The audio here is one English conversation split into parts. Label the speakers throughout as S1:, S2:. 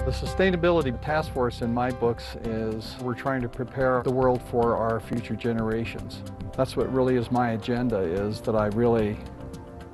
S1: The Sustainability Task Force in my books is we're trying to prepare the world for our future generations. That's what really is my agenda, is that I really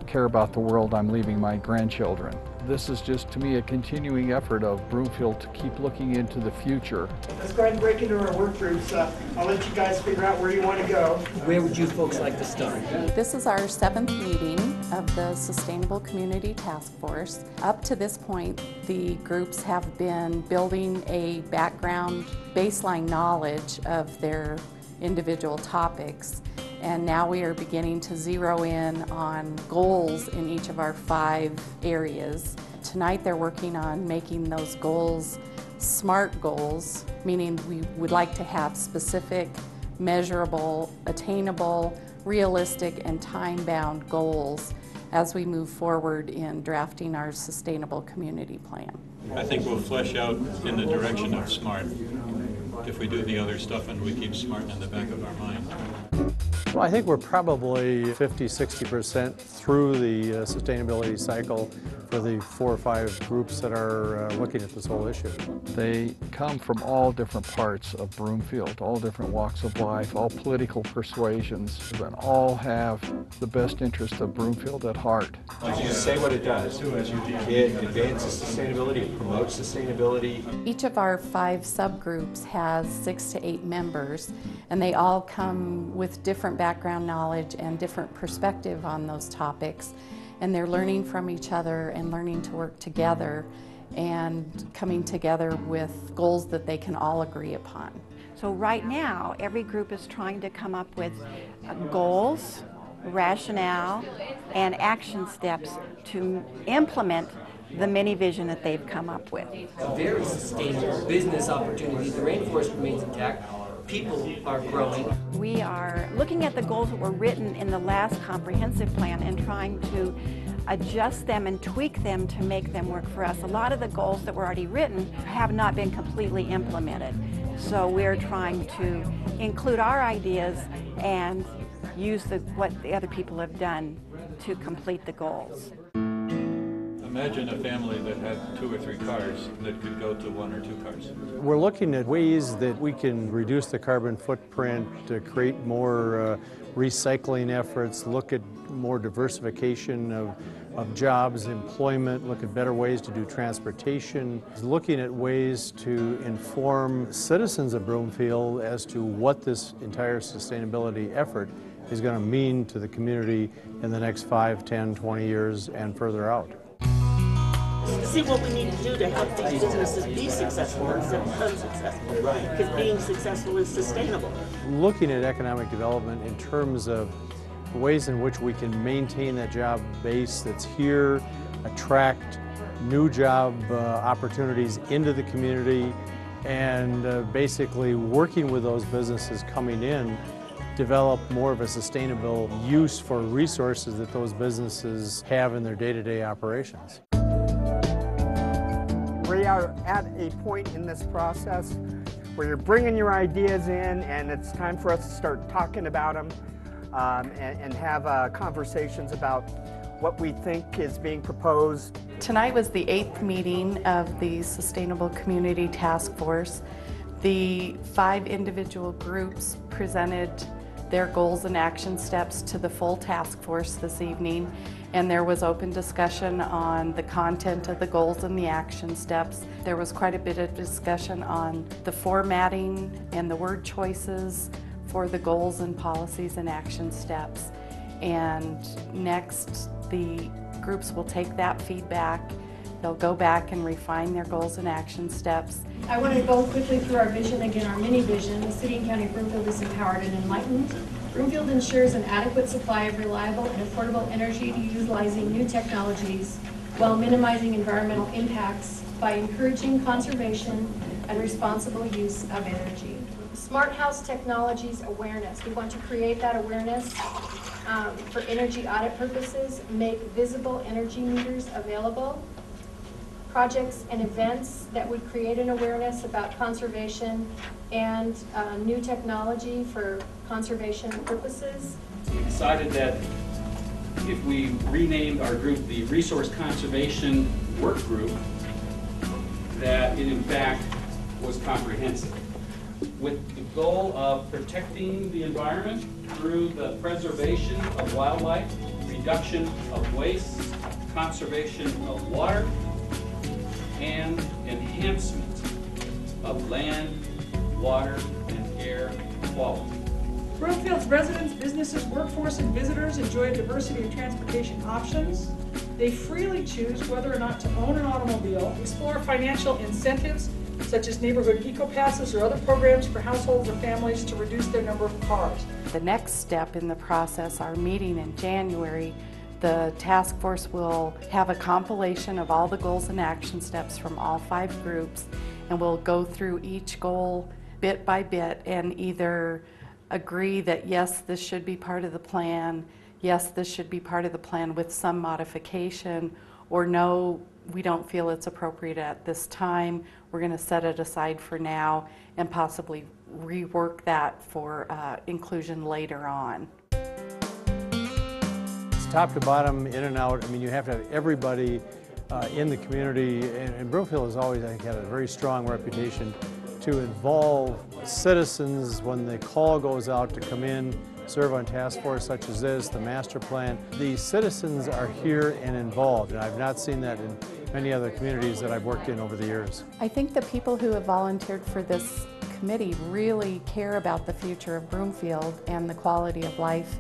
S1: care about the world I'm leaving my grandchildren. This is just, to me, a continuing effort of Broomfield to keep looking into the future.
S2: Let's go ahead and break into our work groups. I'll let you guys figure out where you want to go.
S3: Where would you folks like to start?
S4: This is our 7th meeting of the Sustainable Community Task Force. Up to this point, the groups have been building a background, baseline knowledge of their individual topics. And now we are beginning to zero in on goals in each of our 5 areas. Tonight they're working on making those goals SMART goals, meaning we would like to have specific, measurable, attainable, realistic, and time-bound goals as we move forward in drafting our sustainable community plan.
S5: I think we'll flesh out in the direction of SMART if we do the other stuff and we keep SMART in the back of our mind.
S6: Well, I think we're probably 50–60% through the sustainability cycle for the 4 or 5 groups that are looking at this whole issue.
S1: They come from all different parts of Broomfield, all different walks of life, all political persuasions, and all have the best interest of Broomfield at heart.
S7: Did you just say what it does? It advances sustainability, it promotes sustainability.
S4: Each of our 5 subgroups has 6 to 8 members, and they all come with different background knowledge and different perspective on those topics. And they're learning from each other and learning to work together and coming together with goals that they can all agree upon.
S8: So right now, every group is trying to come up with goals, rationale, and action steps to implement the mini vision that they've come up with.
S3: A very sustainable business opportunity. The rainforest remains intact. People are growing.
S8: We are looking at the goals that were written in the last comprehensive plan and trying to adjust them and tweak them to make them work for us. A lot of the goals that were already written have not been completely implemented. So we're trying to include our ideas and use what the other people have done to complete the goals.
S5: Imagine a family that had 2 or 3 cars that could go to 1 or 2 cars.
S6: We're looking at ways that we can reduce the carbon footprint, to create more recycling efforts, look at more diversification of jobs, employment, look at better ways to do transportation, looking at ways to inform citizens of Broomfield as to what this entire sustainability effort is going to mean to the community in the next 5, 10, 20 years and further out.
S9: See what we need to do to help these businesses be successful instead of unsuccessful. Because being successful is sustainable.
S6: Looking at economic development in terms of ways in which we can maintain that job base that's here, attract new job opportunities into the community, and basically working with those businesses coming in, develop more of a sustainable use for resources that those businesses have in their day-to-day operations.
S2: We are at a point in this process where you're bringing your ideas in, and it's time for us to start talking about them and have conversations about what we think is being proposed.
S4: Tonight was the 8th meeting of the Sustainable Community Task Force. The 5 individual groups presented their goals and action steps to the full task force this evening, and there was open discussion on the content of the goals and the action steps. There was quite a bit of discussion on the formatting and the word choices for the goals and policies and action steps. And next, the groups will take that feedback. They'll go back and refine their goals and action steps.
S10: I want to go quickly through our vision, again, our mini vision. The City and County of Broomfield is empowered and enlightened. Broomfield ensures an adequate supply of reliable and affordable energy utilizing new technologies while minimizing environmental impacts by encouraging conservation and responsible use of energy. Smart House Technologies awareness. We want to create that awareness for energy audit purposes, make visible energy meters available, projects and events that would create an awareness about conservation and new technology for conservation purposes.
S11: We decided that if we renamed our group the Resource Conservation Work Group, that it in fact was comprehensive, with the goal of protecting the environment through the preservation of wildlife, reduction of waste, conservation of water, and enhancement of land, water, and air quality.
S12: Broomfield's residents, businesses, workforce, and visitors enjoy a diversity of transportation options. They freely choose whether or not to own an automobile, explore financial incentives such as neighborhood eco-passes or other programs for households or families to reduce their number of cars.
S4: The next step in the process, our meeting in January, the task force will have a compilation of all the goals and action steps from all 5 groups, and we'll go through each goal bit by bit and either agree that yes, this should be part of the plan, yes, this should be part of the plan with some modification, or no, we don't feel it's appropriate at this time. We're going to set it aside for now and possibly rework that for inclusion later on.
S6: It's top to bottom, in and out. I mean, you have to have everybody in the community, and Broomfield has always, I think, had a very strong reputation to involve citizens when the call goes out to come in, serve on task force such as this, the master plan. The citizens are here and involved, and I've not seen that in many other communities that I've worked in over the years.
S4: I think the people who have volunteered for this committee really care about the future of Broomfield and the quality of life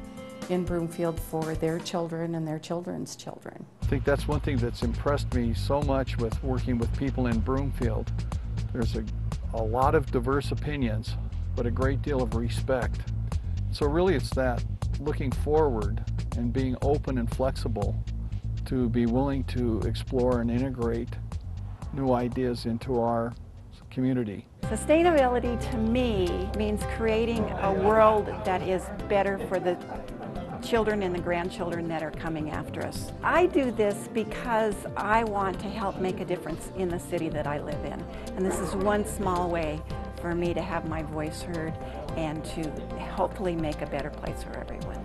S4: in Broomfield for their children and their children's children.
S1: I think that's one thing that's impressed me so much with working with people in Broomfield. There's a lot of diverse opinions, but a great deal of respect. So really it's that looking forward and being open and flexible to be willing to explore and integrate new ideas into our community.
S8: Sustainability to me means creating a world that is better for the children and the grandchildren that are coming after us. I do this because I want to help make a difference in the city that I live in. And this is one small way for me to have my voice heard and to hopefully make a better place for everyone.